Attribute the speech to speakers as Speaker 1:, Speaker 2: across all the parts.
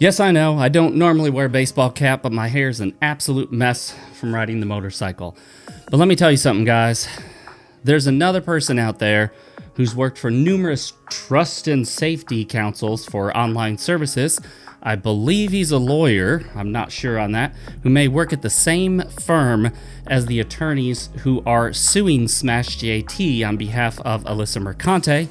Speaker 1: Yes, I know, I don't normally wear a baseball cap, but my hair's an absolute mess from riding the motorcycle. But let me tell you something, guys. There's another person out there who's worked for numerous trust and safety councils for online services. I believe he's a lawyer, I'm not sure on that, who may work at the same firm as the attorneys who are suing SmashJT on behalf of Alyssa Mercante.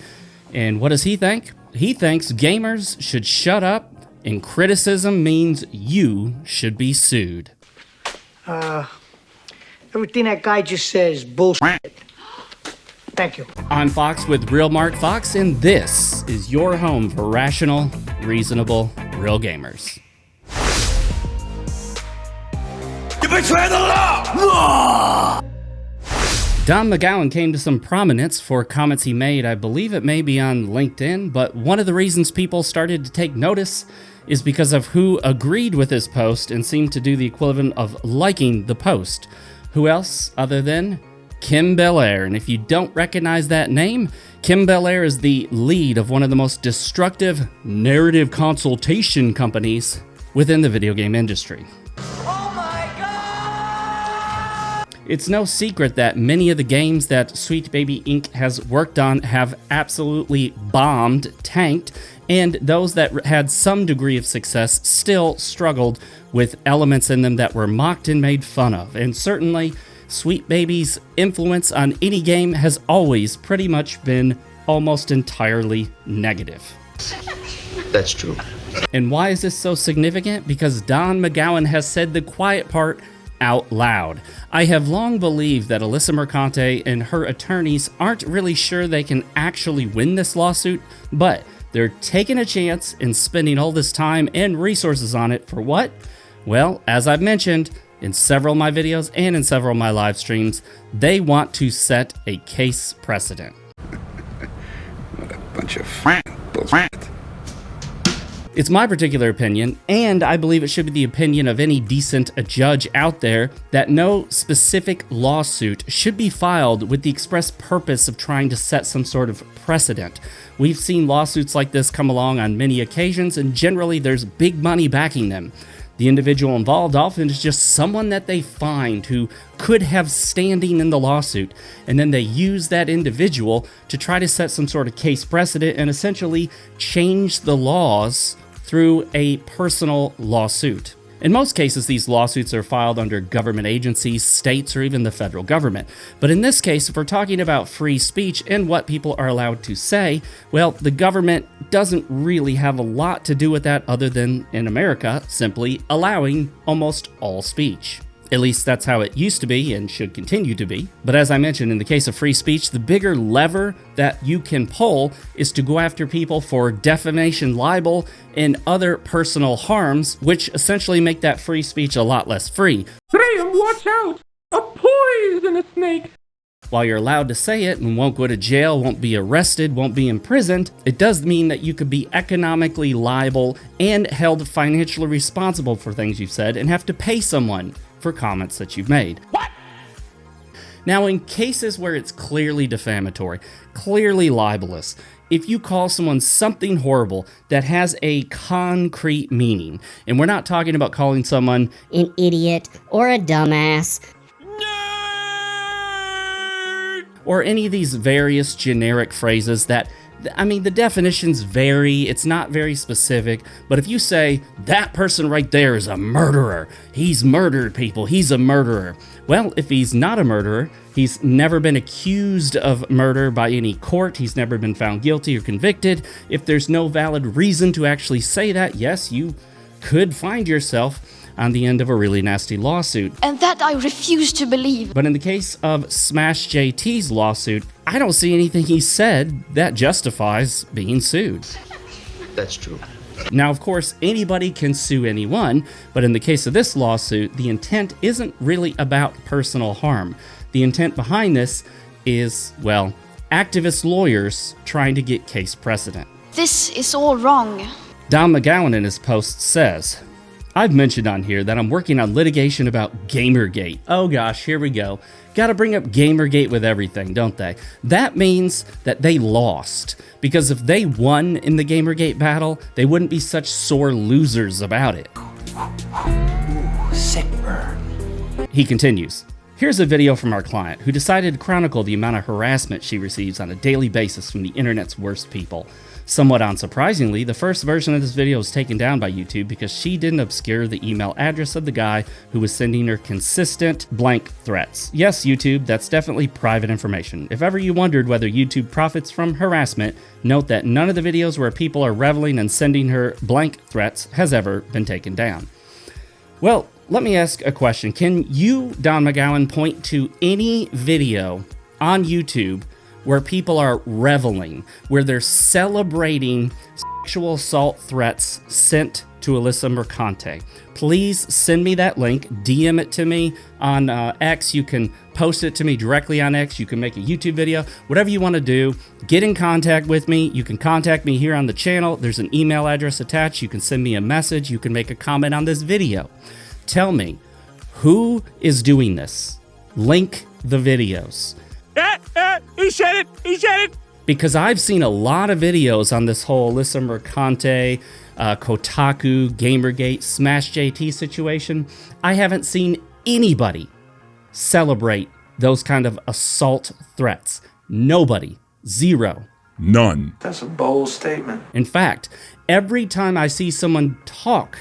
Speaker 1: And what does he think? He thinks gamers should shut up and criticism means you should be sued.
Speaker 2: Everything that guy just says bullshit. Thank you.
Speaker 1: I'm Fox with RealMarcFoxx, and this is your home for rational, reasonable, real gamers.
Speaker 3: You betray the law!
Speaker 1: Don McGowan came to some prominence for comments he made. I believe it may be on LinkedIn, but one of the reasons people started to take notice is because of who agreed with his post and seemed to do the equivalent of liking the post. Who else other than Kim Belair? And if you don't recognize that name, Kim Belair is the lead of one of the most destructive narrative consultation companies within the video game industry. It's no secret that many of the games that Sweet Baby Inc. has worked on have absolutely bombed, tanked, and those that had some degree of success still struggled with elements in them that were mocked and made fun of. And certainly, Sweet Baby's influence on any game has always pretty much been almost entirely negative.
Speaker 3: That's true.
Speaker 1: And why is this so significant? Because Don McGowan has said the quiet part out loud. I have long believed that Alyssa Mercante and her attorneys aren't really sure they can actually win this lawsuit, but they're taking a chance and spending all this time and resources on it for what? Well, as I've mentioned in several of my videos and in several of my live streams, they want to set a case precedent.
Speaker 3: What a bunch of bullshit.
Speaker 1: It's my particular opinion, and I believe it should be the opinion of any decent judge out there, that no specific lawsuit should be filed with the express purpose of trying to set some sort of precedent. We've seen lawsuits like this come along on many occasions, and generally there's big money backing them. The individual involved often is just someone that they find who could have standing in the lawsuit, and then they use that individual to try to set some sort of case precedent and essentially change the laws through a personal lawsuit. In most cases, these lawsuits are filed under government agencies, states, or even the federal government. But in this case, if we're talking about free speech and what people are allowed to say, well, the government doesn't really have a lot to do with that other than, in America, simply allowing almost all speech. At least that's how it used to be and should continue to be. But as I mentioned, in the case of free speech, the bigger lever that you can pull is to go after people for defamation, libel, and other personal harms, which essentially make that free speech a lot less free.
Speaker 4: Graham, watch out! A poisonous snake!
Speaker 1: While you're allowed to say it and won't go to jail, won't be arrested, won't be imprisoned, it does mean that you could be economically liable and held financially responsible for things you've said and have to pay someone for comments that you've made. What? Now, in cases where it's clearly defamatory, clearly libelous, if you call someone something horrible that has a concrete meaning, and we're not talking about calling someone
Speaker 5: an idiot or a dumbass,
Speaker 1: or any of these various generic phrases that, I mean, the definitions vary, it's not very specific, but if you say, that person right there is a murderer, he's murdered people, he's a murderer. Well, if he's not a murderer, he's never been accused of murder by any court, he's never been found guilty or convicted. If there's no valid reason to actually say that, yes, you could find yourself on the end of a really nasty lawsuit.
Speaker 6: And that I refuse to believe.
Speaker 1: But in the case of SmashJT's lawsuit, I don't see anything he said that justifies being sued.
Speaker 3: That's true.
Speaker 1: Now, of course, anybody can sue anyone, but in the case of this lawsuit, the intent isn't really about personal harm. The intent behind this is, well, activist lawyers trying to get case precedent.
Speaker 6: This is all wrong.
Speaker 1: Don McGowan in his post says, I've mentioned on here that I'm working on litigation about Gamergate. Oh gosh, here we go. Gotta bring up Gamergate with everything, don't they? That means that they lost. Because if they won in the Gamergate battle, they wouldn't be such sore losers about it.
Speaker 7: Ooh, sick burn.
Speaker 1: He continues. Here's a video from our client who decided to chronicle the amount of harassment she receives on a daily basis from the internet's worst people. Somewhat unsurprisingly, the first version of this video was taken down by YouTube because she didn't obscure the email address of the guy who was sending her consistent blank threats. Yes, YouTube, that's definitely private information. If ever you wondered whether YouTube profits from harassment, note that none of the videos where people are reveling and sending her blank threats has ever been taken down. Well, let me ask a question. Can you, Don McGowan, point to any video on YouTube where people are reveling, where they're celebrating sexual assault threats sent to Alyssa Mercante? Please send me that link, DM it to me on X. You can post it to me directly on X. You can make a YouTube video, whatever you want to do. Get in contact with me. You can contact me here on the channel. There's an email address attached. You can send me a message. You can make a comment on this video. Tell me, who is doing this? Link the videos.
Speaker 4: He said it! He said it!
Speaker 1: Because I've seen a lot of videos on this whole Alyssa Mercante, Kotaku, Gamergate, Smash JT situation. I haven't seen anybody celebrate those kind of assault threats. Nobody. Zero.
Speaker 8: None.
Speaker 7: That's a bold statement.
Speaker 1: In fact, every time I see someone talk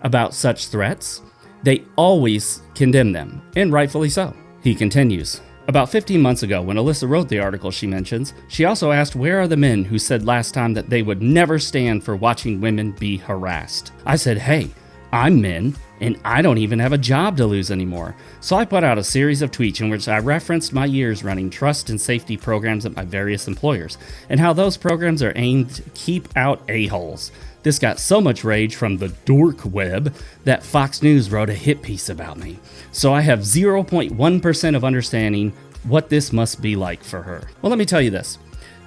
Speaker 1: about such threats, they always condemn them, and rightfully so. He continues. About 15 months ago, when Alyssa wrote the article she mentions, she also asked where are the men who said last time that they would never stand for watching women be harassed. I said, hey, I'm men, and I don't even have a job to lose anymore. So I put out a series of tweets in which I referenced my years running trust and safety programs at my various employers, and how those programs are aimed to keep out a-holes. This got so much rage from the dork web that Fox News wrote a hit piece about me. So I have 0.1% of understanding what this must be like for her. Well, let me tell you this.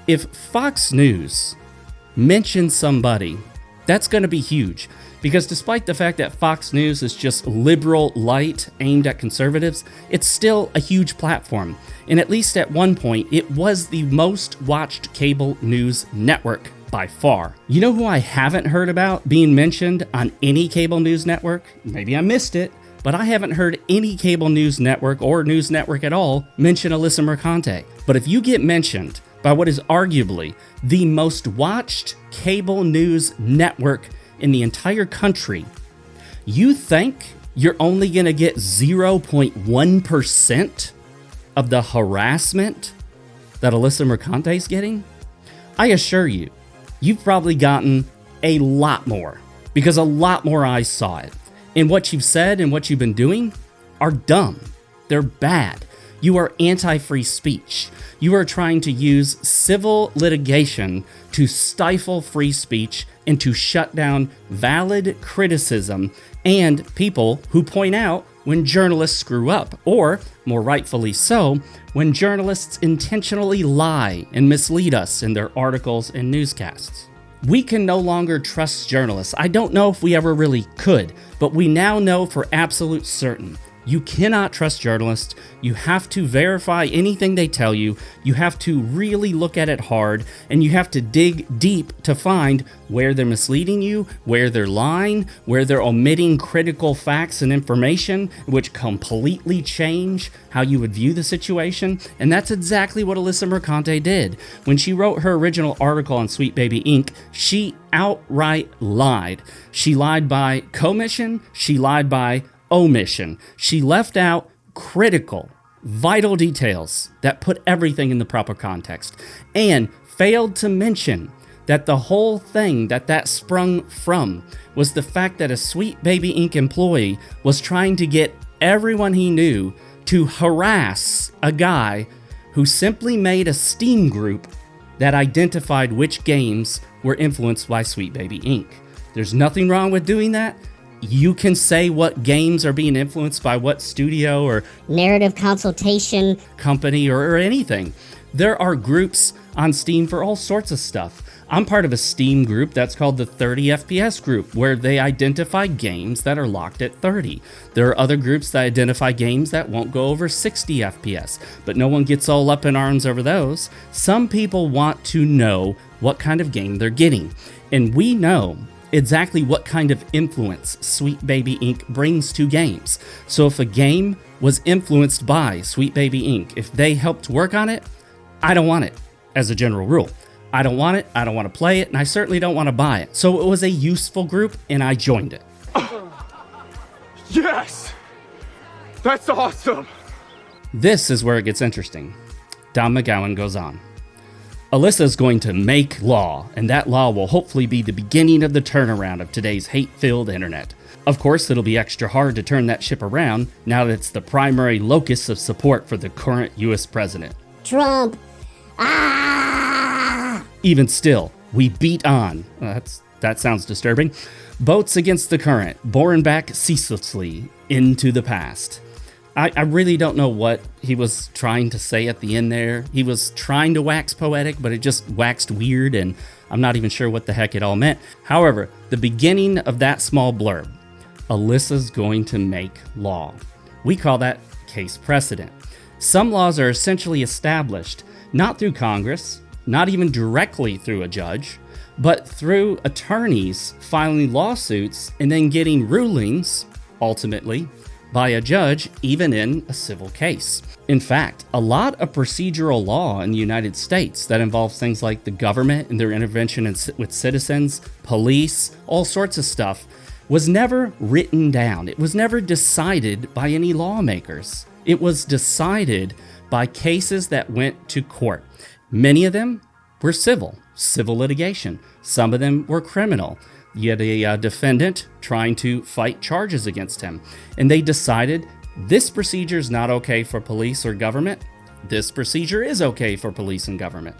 Speaker 1: If Fox News mentions somebody, that's going to be huge. Because despite the fact that Fox News is just liberal light aimed at conservatives, it's still a huge platform. And at least at one point, it was the most watched cable news network by far. You know who I haven't heard about being mentioned on any cable news network? Maybe I missed it, but I haven't heard any cable news network or news network at all mention Alyssa Mercante. But if you get mentioned by what is arguably the most watched cable news network in the entire country, you think you're only going to get 0.1% of the harassment that Alyssa Mercante is getting? I assure you, you've probably gotten a lot more, because a lot more eyes saw it. And what you've said and what you've been doing are dumb. They're bad. You are anti-free speech. You are trying to use civil litigation to stifle free speech and to shut down valid criticism and people who point out when journalists screw up, or, more rightfully so, when journalists intentionally lie and mislead us in their articles and newscasts. We can no longer trust journalists. I don't know if we ever really could, but we now know for absolute certain. You cannot trust journalists. You have to verify anything they tell you. You have to really look at it hard, and you have to dig deep to find where they're misleading you, where they're lying, where they're omitting critical facts and information, which completely change how you would view the situation. And that's exactly what Alyssa Mercante did. When she wrote her original article on Sweet Baby Inc., she outright lied. She lied by commission. She lied by omission. She left out critical, vital details that put everything in the proper context, and failed to mention that the whole thing that sprung from was the fact that a Sweet Baby Inc. employee was trying to get everyone he knew to harass a guy who simply made a Steam group that identified which games were influenced by Sweet Baby Inc. There's nothing wrong with doing that. You can say what games are being influenced by what studio or
Speaker 5: narrative consultation
Speaker 1: company or anything. There are groups on Steam for all sorts of stuff. I'm part of a Steam group that's called the 30 FPS group, where they identify games that are locked at 30. There are other groups that identify games that won't go over 60 FPS, but no one gets all up in arms over those. Some people want to know what kind of game they're getting, and we know exactly what kind of influence Sweet Baby Inc. brings to games. So if a game was influenced by Sweet Baby Inc., if they helped work on it, I don't want it, as a general rule. I don't want it, I don't want to play it, and I certainly don't want to buy it. So it was a useful group, and I joined it.
Speaker 4: Yes! That's awesome!
Speaker 1: This is where it gets interesting. Don McGowan goes on. Alyssa's going to make law, and that law will hopefully be the beginning of the turnaround of today's hate-filled internet. Of course, it'll be extra hard to turn that ship around now that it's the primary locus of support for the current US president.
Speaker 5: Trump. Ah!
Speaker 1: Even still, we beat on. That sounds disturbing. Boats against the current, borne back ceaselessly into the past. I really don't know what he was trying to say at the end there. He was trying to wax poetic, but it just waxed weird, and I'm not even sure what the heck it all meant. However, the beginning of that small blurb, Alyssa's going to make law. We call that case precedent. Some laws are essentially established, not through Congress, not even directly through a judge, but through attorneys filing lawsuits and then getting rulings, ultimately, by a judge, even in a civil case. In fact, a lot of procedural law in the United States that involves things like the government and their intervention with citizens, police, all sorts of stuff, was never written down. It was never decided by any lawmakers. It was decided by cases that went to court. Many of them were civil litigation. Some of them were criminal. You had a defendant trying to fight charges against him, and they decided this procedure is not okay for police or government. This procedure is okay for police and government.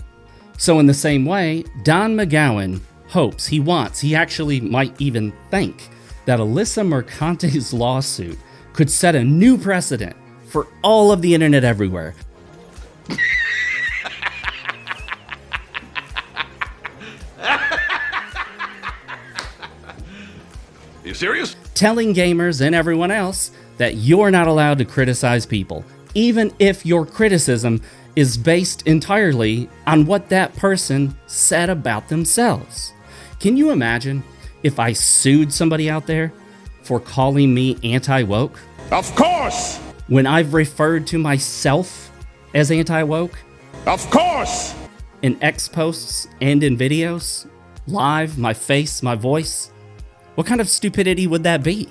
Speaker 1: So in the same way, Don McGowan hopes, he actually might even think that Alyssa Mercante's lawsuit could set a new precedent for all of the internet everywhere.
Speaker 3: You serious?
Speaker 1: Telling gamers and everyone else that you're not allowed to criticize people, even if your criticism is based entirely on what that person said about themselves. Can you imagine if I sued somebody out there for calling me anti-woke?
Speaker 3: Of course!
Speaker 1: When I've referred to myself as anti-woke?
Speaker 3: Of course!
Speaker 1: In X posts and in videos? Live, my face, my voice? What kind of stupidity would that be?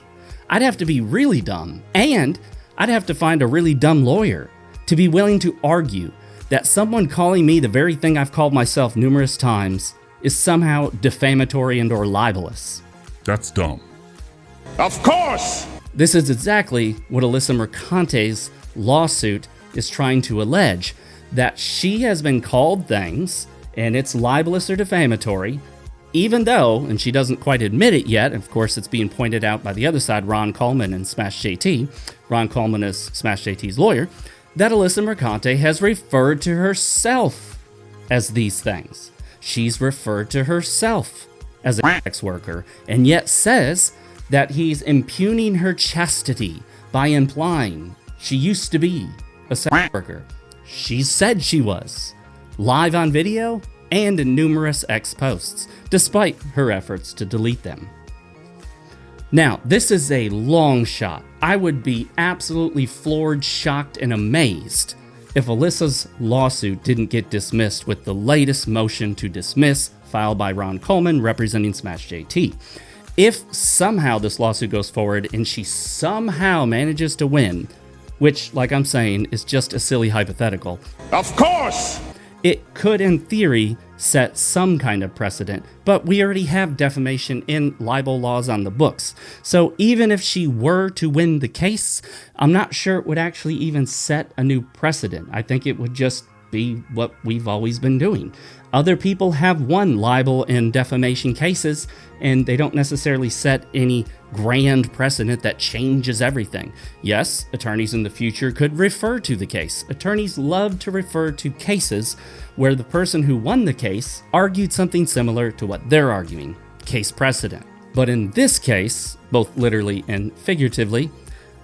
Speaker 1: I'd have to be really dumb, and I'd have to find a really dumb lawyer to be willing to argue that someone calling me the very thing I've called myself numerous times is somehow defamatory and or libelous.
Speaker 8: That's dumb.
Speaker 3: Of course!
Speaker 1: This is exactly what Alyssa Mercante's lawsuit is trying to allege, that she has been called things, and it's libelous or defamatory, even though, and she doesn't quite admit it yet, of course it's being pointed out by the other side, Ron Coleman and Smash JT. Ron Coleman is Smash JT's lawyer, that Alyssa Mercante has referred to herself as these things. She's referred to herself as a sex worker, and yet says that he's impugning her chastity by implying she used to be a sex worker. She said she was, live on video and in numerous X posts, despite her efforts to delete them. Now, this is a long shot. I would be absolutely floored, shocked, and amazed if Alyssa's lawsuit didn't get dismissed with the latest motion to dismiss filed by Ron Coleman representing Smash JT. If somehow this lawsuit goes forward and she somehow manages to win, which, like I'm saying, is just a silly hypothetical.
Speaker 3: Of course!
Speaker 1: It could, in theory, set some kind of precedent, but we already have defamation and libel laws on the books. So even if she were to win the case, I'm not sure it would actually even set a new precedent. I think it would just be what we've always been doing. Other people have won libel and defamation cases, and they don't necessarily set any grand precedent that changes everything. Yes, attorneys in the future could refer to the case. Attorneys love to refer to cases where the person who won the case argued something similar to what they're arguing, case precedent. But in this case, both literally and figuratively,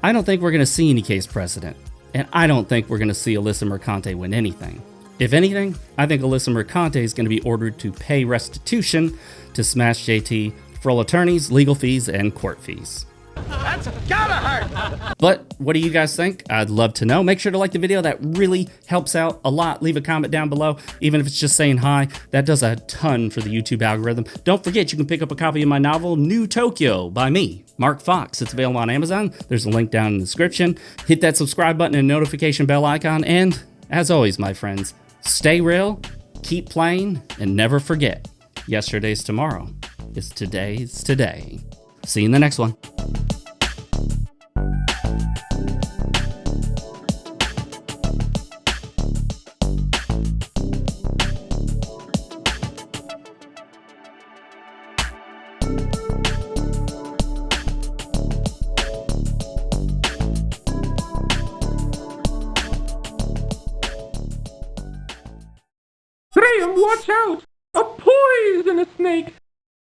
Speaker 1: I don't think we're going to see any case precedent, and I don't think we're going to see Alyssa Mercante win anything. If anything, I think Alyssa Mercante is going to be ordered to pay restitution to Smash JT for all attorneys, legal fees, and court fees. That's gotta hurt! But what do you guys think? I'd love to know. Make sure to like the video. That really helps out a lot. Leave a comment down below, even if it's just saying hi. That does a ton for the YouTube algorithm. Don't forget, you can pick up a copy of my novel, New Tokyo, by me, Mark Fox. It's available on Amazon. There's a link down in the description. Hit that subscribe button and notification bell icon. And as always, my friends, stay real, keep playing, and never forget, yesterday's tomorrow is today's today. See you in the next one.
Speaker 4: Graham, watch out!